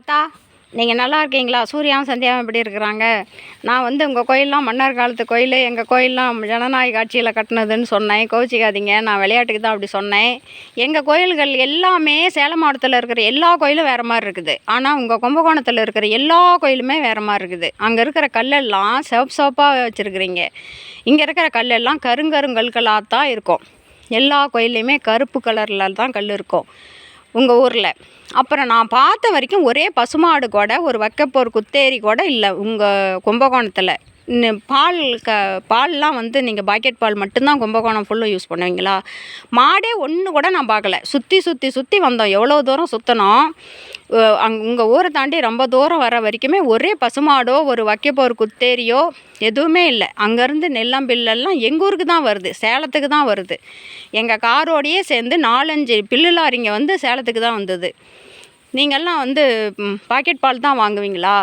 அத்தா, நீங்கள் நல்லா இருக்கீங்களா? சூர்யாவும் சந்தியாவும் எப்படி இருக்கிறாங்க? நான் உங்கள் கோயிலெலாம் மன்னர் காலத்து கோயில், எங்கள் கோயிலெலாம் ஜனநாயக ஆட்சியில் கட்டினதுன்னு சொன்னேன். கோச்சிக்காதீங்க, நான் விளையாட்டுக்கு தான் அப்படி சொன்னேன். எங்கள் கோயில்கள் எல்லாமே சேலம் மாவட்டத்தில் இருக்கிற எல்லா கோயிலும் வேறு மாதிரி இருக்குது. ஆனால் உங்கள் கும்பகோணத்தில் இருக்கிற எல்லா கோயிலுமே வேறு மாதிரி இருக்குது. அங்கே இருக்கிற கல்லெல்லாம் சிவப்பாக வச்சுருக்குறீங்க. இங்கே இருக்கிற கல்லெல்லாம் கருங்கருங்கற்களாக தான் இருக்கும். எல்லா கோயில்லையுமே கருப்பு கலரில் தான் கல் இருக்கும் உங்கள் ஊரில். அப்புறம் நான் பார்த்த வரைக்கும் ஒரே பசுமாடு கூட, ஒரு வைக்கப்போர் குத்தேரி கூட இல்லை உங்கள் கும்பகோணத்தில். பால்லாம் நீங்கள் பாக்கெட் பால் மட்டும்தான் கும்பகோணம் ஃபுல்லும் யூஸ் பண்ணுவீங்களா? மாடே ஒன்று கூட நான் பார்க்கல. சுற்றி வந்தோம், எவ்வளோ தூரம் சுற்றினோம். உங்கள் ஊரை தாண்டி ரொம்ப தூரம் வர வரைக்குமே ஒரே பசுமாடோ ஒரு வைக்கப்போர் குத்தேரியோ எதுவுமே இல்லை. அங்கேருந்து நெல்லம்பில்லெல்லாம் எங்கள் ஊருக்கு தான் வருது, சேலத்துக்கு தான் வருது. எங்கள் காரோடையே சேர்ந்து 4-5 பில்லு லாரிங்க சேலத்துக்கு தான் வந்தது. நீங்கள்லாம் பாக்கெட் பால் தான் வாங்குவீங்களா?